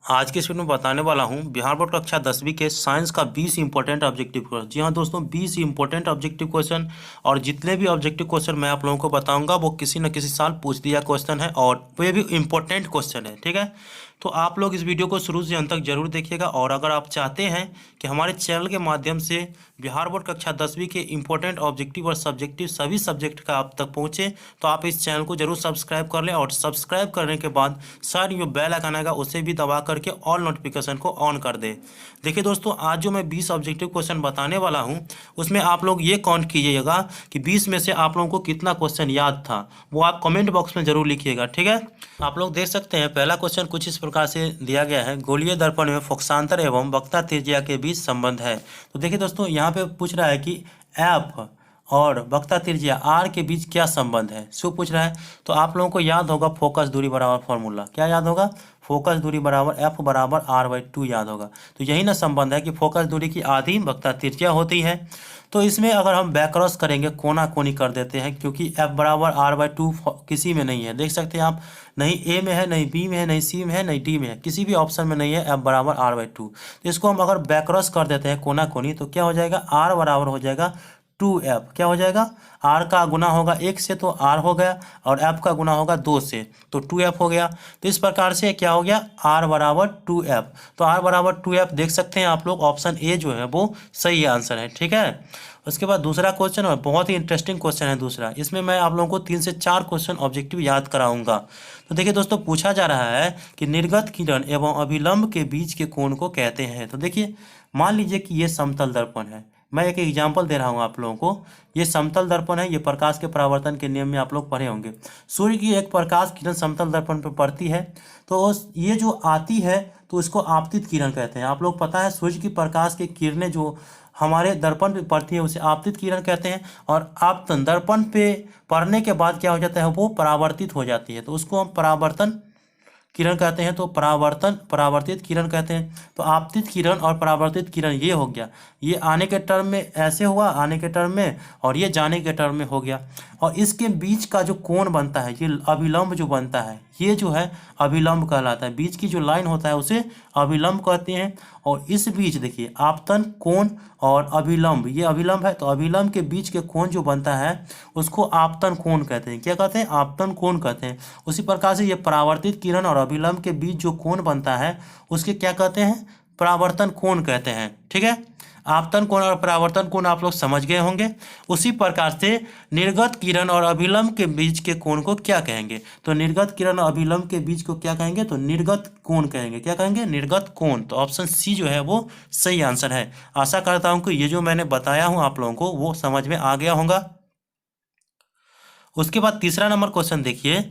आज के इस वीडियो में बताने वाला हूं बिहार बोर्ड कक्षा 10वीं के साइंस का 20 इंपॉर्टेंट ऑब्जेक्टिव क्वेश्चन। जी हां दोस्तों, 20 इंपॉर्टेंट ऑब्जेक्टिव क्वेश्चन। और जितने भी ऑब्जेक्टिव क्वेश्चन मैं आप लोगों को बताऊंगा वो किसी न किसी साल पूछ दिया क्वेश्चन है और वे भी इंपॉर्टेंट क्वेश्चन है। ठीक है, तो आप लोग इस वीडियो को शुरू से अंत तक जरूर देखिएगा। और अगर आप चाहते हैं कि हमारे चैनल के माध्यम से बिहार बोर्ड कक्षा 10वीं के इंपॉर्टेंट ऑब्जेक्टिव और सब्जेक्टिव सभी सब्जेक्ट का आप तक पहुंचे, तो आप इस चैनल को जरूर सब्सक्राइब कर लें। और सब्सक्राइब करने के बाद साइड जो बेल आइकन आएगा उसे भी दबा करके ऑल नोटिफिकेशन को ऑन कर दें। देखिए दोस्तों, आज जो मैं 20 ऑब्जेक्टिव क्वेश्चन बताने वाला हूं उसमें आप लोग ये काउंट कीजिएगा कि 20 में से आप लोगों को कितना क्वेश्चन याद था, वो आप कमेंट बॉक्स में जरूर लिखिएगा। ठीक है, आप लोग देख सकते हैं पहला क्वेश्चन कुछ इस प्रकार से दिया गया है, गोलीय दर्पण में फोकसांतर एवं वक्ता त्रिज्या के बीच संबंध है। तो देखिए दोस्तों, यहाँ पे पूछ रहा है कि एफ और वक्ता त्रिज्या आर के बीच क्या संबंध है, सो पूछ रहा है। तो आप लोगों को याद होगा फोकस दूरी बराबर फॉर्मूला, क्या याद होगा? फोकस दूरी बराबर एफ बराबर r/2 याद होगा। तो यही ना संबंध है कि फोकस दूरी की आधी वक्ता त्रिज्या होती है। तो इसमें अगर हम बैक्रॉस करेंगे, कोना कोनी कर देते हैं, क्योंकि एफ बराबर r/2 किसी में नहीं है। देख सकते हैं आप, नहीं ए में है, नहीं बी में है, नहीं सी में है, नहीं डी में है, किसी भी ऑप्शन में नहीं है एफ बराबर r/2। तो इसको हम अगर बैक्रॉस कर देते हैं कोना कोनी, तो क्या हो जाएगा? r बराबर हो जाएगा 2f। क्या हो जाएगा? r का गुना होगा 1 से तो r हो गया, और f का गुना होगा 2 से तो 2f हो गया। तो इस प्रकार से क्या हो गया? r बराबर 2f। तो r बराबर 2f देख सकते हैं आप लोग, ऑप्शन ए जो है वो सही आंसर है। ठीक है, उसके बाद दूसरा क्वेश्चन है, बहुत ही इंटरेस्टिंग क्वेश्चन है दूसरा। इसमें मैं आप लोगों को 3 से 4 क्वेश्चन ऑब्जेक्टिव याद कराऊंगा। तो देखिए दोस्तों, पूछा जा रहा है कि निर्गत किरण एवं अभिलंब के बीच के कोण को कहते हैं। तो देखिए, मान लीजिए कि ये समतल दर्पण है। मैं एक एग्जाम्पल दे रहा हूँ आप लोगों को। ये समतल दर्पण है, ये प्रकाश के परावर्तन के नियम में आप लोग पढ़े होंगे। सूर्य की एक प्रकाश किरण समतल दर्पण पर पड़ती है, तो ये जो आती है तो इसको आपतित किरण कहते हैं। आप लोग पता है, सूर्य की प्रकाश की किरणें जो हमारे दर्पण पे पड़ती है उसे आपतित किरण कहते हैं। और आपतन दर्पण पे पड़ने के बाद क्या हो जाता है? वो परावर्तित हो जाती है, तो उसको हम परावर्तन किरण कहते हैं। तो परावर्तित किरण कहते हैं। तो आपतित किरण और परावर्तित किरण ये हो गया। ये आने के टर्म में ऐसे हुआ, आने के टर्म में, और ये जाने के टर्म में हो गया। और इसके बीच का जो कोण बनता है, ये अभिलंब जो बनता है, ये जो है अभिलंब कहलाता है। बीच की जो लाइन होता है उसे अभिलंब कहते हैं। और इस बीच देखिए, आपतन कोण और अभिलंब, ये अभिलंब है, तो अभिलंब के बीच के कोण जो बनता है उसको आपतन कोण कहते हैं। क्या कहते हैं? आपतन कोण कहते हैं। उसी प्रकार से ये परावर्तित किरण और अभिलंब के बीच जो कोण बनता है उसके क्या कहते हैं? परावर्तन कोण कहते हैं। ठीक है, आपतन कोण और परावर्तन कोण आप लोग समझ गए होंगे। उसी प्रकार से निर्गत किरण और अभिलंब के बीच के कोण को क्या कहेंगे? तो निर्गत किरण और अभिलंब के बीच को क्या कहेंगे? तो निर्गत कोण कहेंगे। क्या कहेंगे? निर्गत कोण। तो ऑप्शन सी जो है वो सही आंसर है। आशा करता हूं कि ये जो मैंने बताया हूं आप लोगों को वो समझ में आ गया होगा। उसके बाद तीसरा नंबर क्वेश्चन देखिए,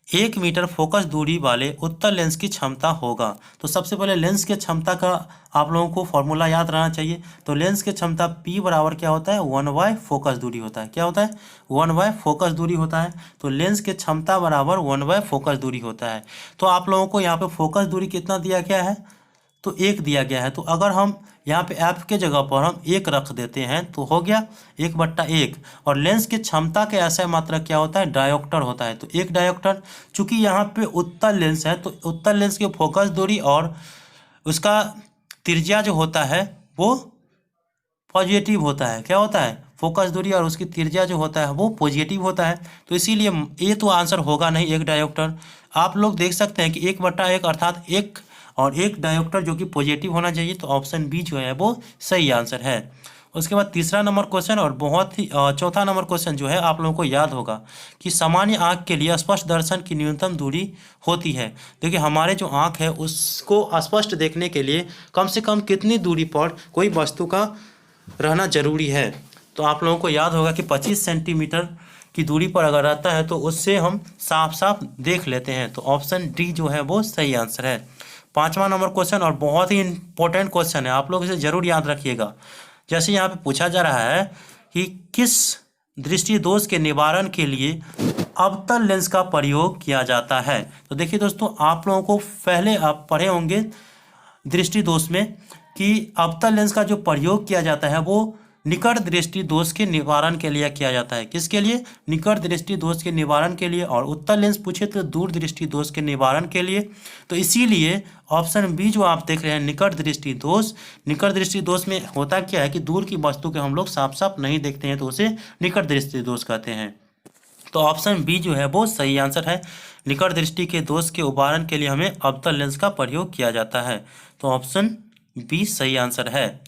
1 मीटर फोकस दूरी वाले उत्तल लेंस की क्षमता होगा। तो सबसे पहले लेंस के क्षमता का आप लोगों को फॉर्मूला याद रहना चाहिए। तो लेंस की क्षमता P बराबर क्या होता है? 1/, फोकस दूरी होता है। क्या होता है? 1/, फोकस दूरी होता है। तो लेंस की क्षमता बराबर 1/, फोकस दूरी होता है। तो आप लोगों को यहाँ पे फोकस दूरी कितना दिया गया है? तो 1 दिया गया है। तो अगर हम यहाँ पे f के जगह पर हम 1 रख देते हैं तो हो गया 1/1। और लेंस की क्षमता के ऐसा मात्रक क्या होता है? डायोप्टर होता है। तो 1 डायोप्टर। चूंकि यहाँ पे उत्तल लेंस है तो उत्तल लेंस की फोकस दूरी और उसका त्रिज्या जो होता है वो पॉजिटिव होता है। क्या होता है? फोकस दूरी और उसकी त्रिज्या जो होता है वो पॉजिटिव होता है। तो इसीलिए ये तो आंसर होगा नहीं 1 डायोप्टर। आप लोग देख सकते हैं कि 1/1 अर्थात 1 और 1 डायोप्टर जो कि पॉजिटिव होना चाहिए। तो ऑप्शन बी जो है वो सही आंसर है। उसके बाद तीसरा नंबर क्वेश्चन और बहुत ही चौथा नंबर क्वेश्चन जो है आप लोगों को याद होगा कि सामान्य आंख के लिए स्पष्ट दर्शन की न्यूनतम दूरी होती है। देखिए, हमारे जो आंख है उसको स्पष्ट देखने के लिए कम से कम कितनी दूरी पर कोई वस्तु का रहना जरूरी है? तो आप लोगों को याद होगा कि 25 सेंटीमीटर की दूरी पर अगर रहता है तो उससे हम साफ साफ देख लेते हैं। तो ऑप्शन डी जो है वो सही आंसर है। पांचवा नंबर क्वेश्चन और बहुत ही इंपॉर्टेंट क्वेश्चन है, आप लोग इसे जरूर याद रखिएगा। जैसे यहाँ पे पूछा जा रहा है कि किस दृष्टि दोष के निवारण के लिए अवतल लेंस का प्रयोग किया जाता है। तो देखिए दोस्तों, आप लोगों को पहले आप पढ़े होंगे दृष्टि दोष में कि अवतल लेंस का जो प्रयोग किया जाता है वो निकट दृष्टि दोष के निवारण के लिए किया जाता है। किसके लिए? निकट दृष्टि दोष के निवारण के लिए। और उत्तर लेंस पूछे तो दूर दृष्टि दोष के निवारण के लिए। तो इसीलिए ऑप्शन बी जो आप देख रहे हैं निकट दृष्टि दोष, निकट दृष्टि दोष में होता क्या है कि दूर की वस्तु के हम लोग साफ साफ नहीं देखते हैं, तो उसे निकट दृष्टि दोष कहते हैं। तो ऑप्शन बी जो है वो सही आंसर है। निकट दृष्टि के दोष के उबारण के लिए हमें अवतल लेंस का प्रयोग किया जाता है। तो ऑप्शन बी सही आंसर है।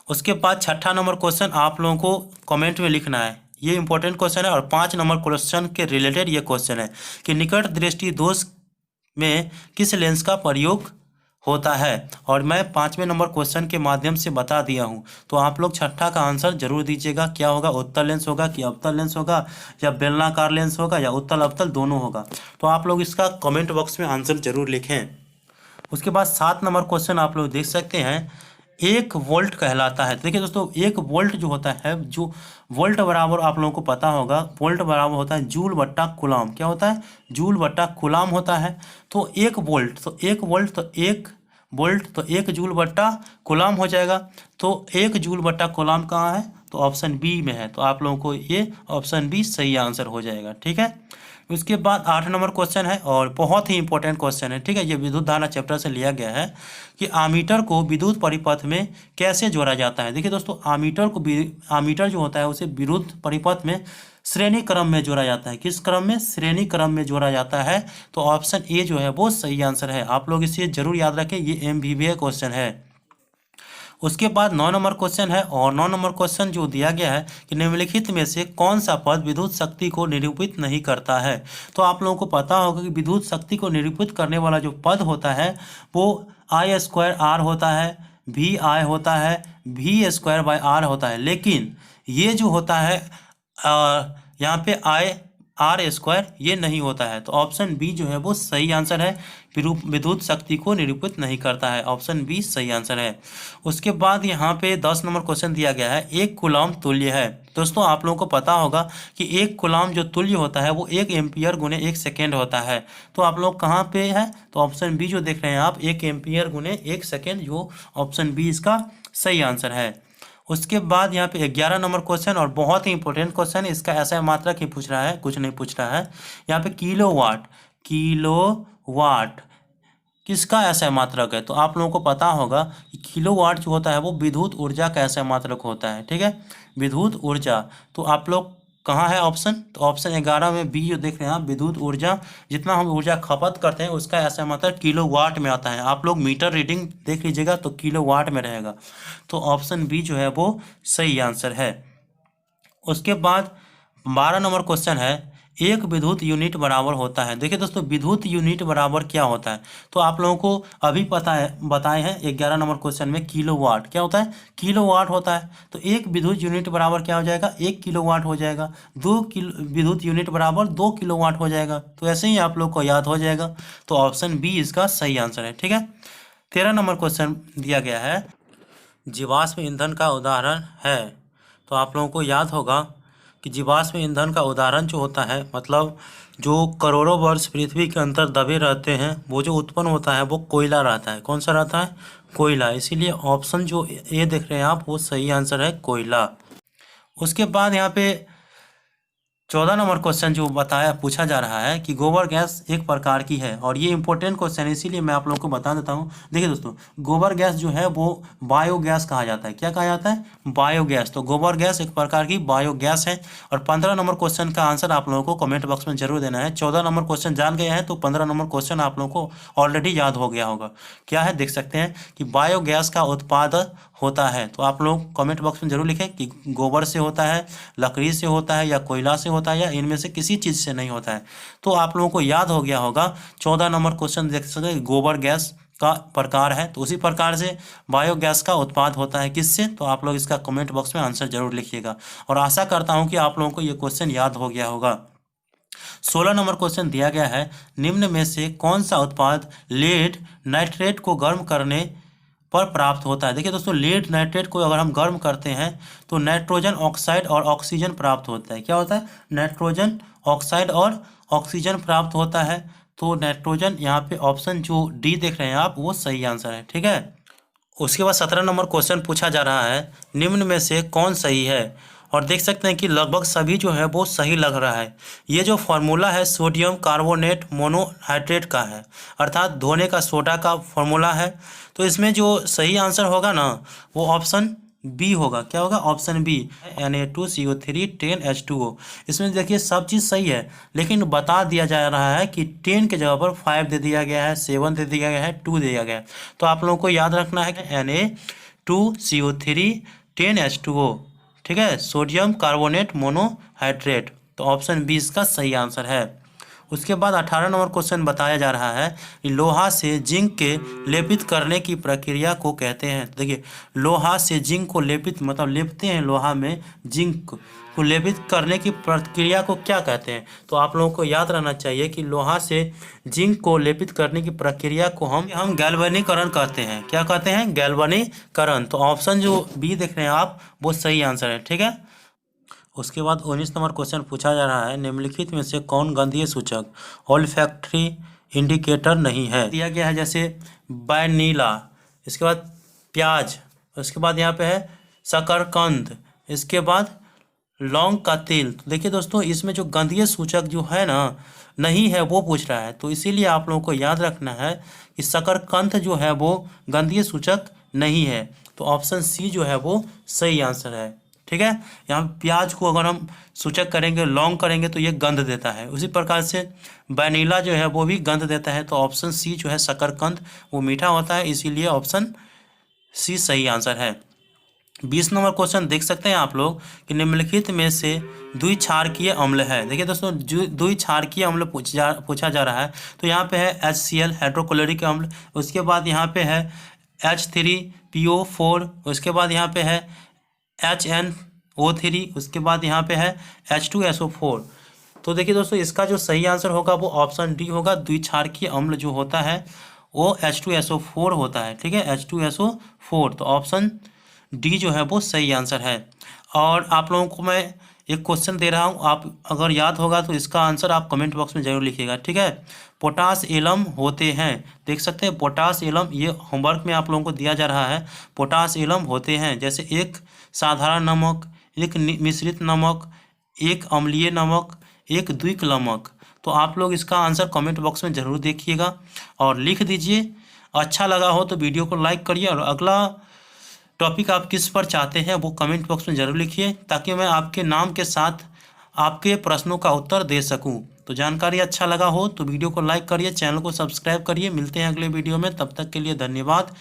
उसके बाद छठा नंबर क्वेश्चन आप लोगों को कमेंट में लिखना है, ये इंपॉर्टेंट क्वेश्चन है। और 5 नंबर क्वेश्चन के रिलेटेड ये क्वेश्चन है कि निकट दृष्टि दोष में किस लेंस का प्रयोग होता है। और मैं 5वें नंबर क्वेश्चन के माध्यम से बता दिया हूँ। तो आप लोग छठा का आंसर जरूर दीजिएगा, क्या होगा? उत्तल लेंस होगा कि अवतल लेंस होगा, या बेलनाकार लेंस होगा, या उत्तल अवतल दोनों होगा। तो आप लोग इसका कमेंट बॉक्स में आंसर जरूर लिखें। उसके बाद 7 नंबर क्वेश्चन आप लोग देख सकते हैं, 1 वोल्ट कहलाता है। देखिए दोस्तों, 1 वोल्ट जो होता है, जो वोल्ट बराबर आप लोगों को पता होगा, वोल्ट बराबर होता है जूल बट्टा कूलाम। क्या होता है? जूल बट्टा कूलाम होता है। तो 1 वोल्ट तो 1 वोल्ट तो 1 वोल्ट तो 1 जूल बट्टा कूलाम हो जाएगा। तो 1 जूल बट्टा कूलाम कहाँ है? तो ऑप्शन बी में है। तो आप लोगों को ये ऑप्शन बी सही आंसर हो जाएगा। ठीक है। उसके बाद 8 नंबर क्वेश्चन है और बहुत ही इंपॉर्टेंट क्वेश्चन है। ठीक है, ये विद्युत धारा चैप्टर से लिया गया है कि आमीटर को विद्युत परिपथ में कैसे जोड़ा जाता है। देखिए दोस्तों, आमीटर जो होता है उसे विद्युत परिपथ में श्रेणी क्रम में जोड़ा जाता है। किस क्रम में? श्रेणी क्रम में जोड़ा जाता है। तो ऑप्शन ए जो है वो सही आंसर है। आप लोग इसे जरूर याद रखें, ये MVVA क्वेश्चन है। उसके बाद 9 नंबर क्वेश्चन है और 9 नंबर क्वेश्चन जो दिया गया है कि निम्नलिखित में से कौन सा पद विद्युत शक्ति को निरूपित नहीं करता है। तो आप लोगों को पता होगा कि विद्युत शक्ति को निरूपित करने वाला जो पद होता है वो I² होता है, VI होता है, V² होता है। लेकिन ये जो होता है यहाँ पे IR² ये नहीं होता है। तो ऑप्शन बी जो है वो सही आंसर है। विद्युत शक्ति को निरूपित नहीं करता है। ऑप्शन बी सही आंसर है। उसके बाद यहाँ पे 10 नंबर क्वेश्चन दिया गया है, 1 कूलाम तुल्य है। दोस्तों आप लोगों को पता होगा कि 1 कूलाम जो तुल्य होता है वो 1 एम्पियर गुने 1 सेकेंड होता है। तो आप लोग कहाँ पे है? तो ऑप्शन बी जो देख रहे हैं आप, 1 एम्पियर गुने 1 सेकेंड, जो ऑप्शन बी इसका सही आंसर है। उसके बाद यहाँ पे 11 नंबर क्वेश्चन और बहुत ही इंपॉर्टेंट क्वेश्चन है। इसका ऐसा मात्रक ही पूछ रहा है, कुछ नहीं पूछ रहा है। यहाँ पे किलोवाट किसका ऐसा मात्रक है? तो आप लोगों को पता होगा कि किलोवाट जो होता है वो विद्युत ऊर्जा का ऐसा मात्रक होता है। ठीक है, विद्युत ऊर्जा। तो आप लोग कहाँ है ऑप्शन? तो ऑप्शन 11 में बी जो देख रहे हैं आप, विद्युत ऊर्जा। जितना हम ऊर्जा खपत करते हैं उसका ऐसा मात्रक किलोवाट में आता है। आप लोग मीटर रीडिंग देख लीजिएगा तो किलोवाट में रहेगा। तो ऑप्शन बी जो है वो सही आंसर है। उसके बाद 12 नंबर क्वेश्चन है, 1 विद्युत यूनिट बराबर होता है। देखिए दोस्तों, विद्युत यूनिट बराबर क्या होता है? तो आप लोगों को अभी पता है, बताए हैं 11 नंबर क्वेश्चन में, किलोवाट क्या होता है? किलोवाट होता है। तो 1 विद्युत यूनिट बराबर क्या हो जाएगा? 1 किलोवाट हो जाएगा। 2 विद्युत यूनिट बराबर 2 किलोवाट हो जाएगा। तो ऐसे ही आप लोग को याद हो जाएगा। तो ऑप्शन बी इसका सही आंसर है। ठीक है। 13 नंबर क्वेश्चन दिया गया है, जीवाश्म ईंधन का उदाहरण है। तो आप लोगों को याद होगा कि जीवाश्म ईंधन का उदाहरण जो होता है, मतलब जो करोड़ों वर्ष पृथ्वी के अंदर दबे रहते हैं, वो जो उत्पन्न होता है वो कोयला रहता है। कौन सा रहता है? कोयला। इसीलिए ऑप्शन जो ए देख रहे हैं आप वो सही आंसर है, कोयला। उसके बाद यहाँ पे 14 नंबर क्वेश्चन जो पूछा जा रहा है कि गोबर गैस एक प्रकार की है। और ये इंपॉर्टेंट क्वेश्चन है, इसीलिए मैं आप लोगों को बता देता हूँ। देखिए दोस्तों, गोबर गैस जो है वो बायोगैस कहा जाता है। क्या कहा जाता है? बायोगैस। तो गोबर गैस एक प्रकार की बायोगैस है। और 15 नंबर क्वेश्चन का आंसर आप लोगों को कमेंट बॉक्स में जरूर देना है। 14 नंबर क्वेश्चन जान गए हैं तो 15 नंबर क्वेश्चन आप लोगों को ऑलरेडी याद हो गया होगा। क्या है? देख सकते हैं कि बायोगैस का उत्पादन होता है। तो आप लोग कमेंट बॉक्स में जरूर लिखें कि गोबर से होता है, लकड़ी से होता है, या कोयला से होता है, या इनमें से किसी चीज़ से नहीं होता है। तो आप लोगों को याद हो गया होगा। 14 नंबर क्वेश्चन देख सकते हैं, गोबर गैस का प्रकार है। तो उसी प्रकार से बायोगैस का उत्पाद होता है। किससे? तो आप लोग इसका कमेंट बॉक्स में आंसर जरूर लिखिएगा। और आशा करता हूँ कि आप लोगों को ये क्वेश्चन याद हो गया होगा। 16 नंबर क्वेश्चन दिया गया है, निम्न में से कौन सा उत्पाद लेड नाइट्रेट को गर्म करने पर प्राप्त होता है। देखिए दोस्तों, लेड नाइट्रेट को अगर हम गर्म करते हैं तो नाइट्रोजन ऑक्साइड और ऑक्सीजन प्राप्त होता है। क्या होता है? नाइट्रोजन ऑक्साइड और ऑक्सीजन प्राप्त होता है। तो नाइट्रोजन, यहाँ पे ऑप्शन जो डी देख रहे हैं आप वो सही आंसर है। ठीक है। उसके बाद 17 नंबर क्वेश्चन पूछा जा रहा है, निम्न में से कौन सही है। और देख सकते हैं कि लगभग सभी जो है वो सही लग रहा है। ये जो फार्मूला है सोडियम कार्बोनेट मोनोहाइड्रेट का है, अर्थात धोने का सोडा का फार्मूला है। तो इसमें जो सही आंसर होगा ना वो ऑप्शन बी होगा। क्या होगा? Option B, Na2CO3 10H2O। इसमें देखिए सब चीज़ सही है, लेकिन बता दिया जा रहा है कि 10 के जगह पर 5 दे दिया गया है, 7 दे दिया गया है, 2 दिया गया है। तो आप लोगों को याद रखना है कि Na2CO3 10H2O, ठीक है, सोडियम कार्बोनेट मोनोहाइड्रेट। तो ऑप्शन बी इसका सही आंसर है। उसके बाद 18 नंबर क्वेश्चन बताया जा रहा है कि लोहा से जिंक के लेपित करने की प्रक्रिया को कहते हैं। देखिए, लोहा से जिंक को लेपित मतलब लेपते हैं लोहा में जिंक को लेपित करने की प्रक्रिया को क्या कहते हैं। तो आप लोगों को याद रहना चाहिए कि लोहा से जिंक को लेपित करने की प्रक्रिया को हम गैल्वेनीकरण कहते हैं। क्या कहते हैं? गैल्वेनीकरण। तो ऑप्शन जो बी देख रहे हैं आप वो सही आंसर है, ठीक है। उसके बाद 19 नंबर क्वेश्चन पूछा जा रहा है, निम्नलिखित में से कौन गंधीय सूचक ऑल्फैक्टरी इंडिकेटर नहीं है। दिया गया है जैसे वैनिला, इसके बाद प्याज, उसके बाद यहाँ पे है शकरकंद, इसके बाद लौंग का तेल। तो देखिए दोस्तों, इसमें जो गंधीय सूचक जो है ना नहीं है वो पूछ रहा है। तो इसीलिए आप लोगों को याद रखना है कि शकरकंद जो है वो गंधीय सूचक नहीं है। तो ऑप्शन सी जो है वो सही आंसर है, ठीक है। यहाँ प्याज को अगर हम सूचक करेंगे, लौंग करेंगे तो ये गंध देता है। उसी प्रकार से वैनिला जो है वो भी गंध देता है। तो ऑप्शन सी जो है शकरकंद वो मीठा होता है, इसीलिए ऑप्शन सी सही आंसर है। 20 नंबर क्वेश्चन देख सकते हैं आप लोग कि निम्नलिखित में से द्विक्षारकीय अम्ल है। देखिए दोस्तों, द्विक्षारकीय अम्ल पूछा जा रहा है। तो यहाँ पे है HCl हाइड्रोक्लोरिक अम्ल, उसके बाद यहाँ पे है H3PO4, उसके बाद यहाँ पे है HNO3, उसके बाद यहाँ पे है H2SO4। तो देखिए दोस्तों, इसका जो सही आंसर होगा वो ऑप्शन डी होगा। द्विक्षारकीय अम्ल जो होता है वो H2SO4 होता है, ठीक है, H2SO4। तो ऑप्शन डी जो है वो सही आंसर है। और आप लोगों को मैं एक क्वेश्चन दे रहा हूँ, आप अगर याद होगा तो इसका आंसर आप कमेंट बॉक्स में जरूर लिखिएगा, ठीक है। पोटास एलम होते हैं, देख सकते हैं पोटास एलम, ये होमवर्क में आप लोगों को दिया जा रहा है। पोटास एलम होते हैं जैसे एक साधारण नमक, एक मिश्रित नमक, एक अम्लीय नमक, एक द्विक नमक। तो आप लोग इसका आंसर कमेंट बॉक्स में ज़रूर देखिएगा और लिख दीजिए। अच्छा लगा हो तो वीडियो को लाइक करिए और अगला टॉपिक आप किस पर चाहते हैं वो कमेंट बॉक्स में ज़रूर लिखिए, ताकि मैं आपके नाम के साथ आपके प्रश्नों का उत्तर दे सकूं। तो जानकारी अच्छा लगा हो तो वीडियो को लाइक करिए, चैनल को सब्सक्राइब करिए। मिलते हैं अगले वीडियो में, तब तक के लिए धन्यवाद।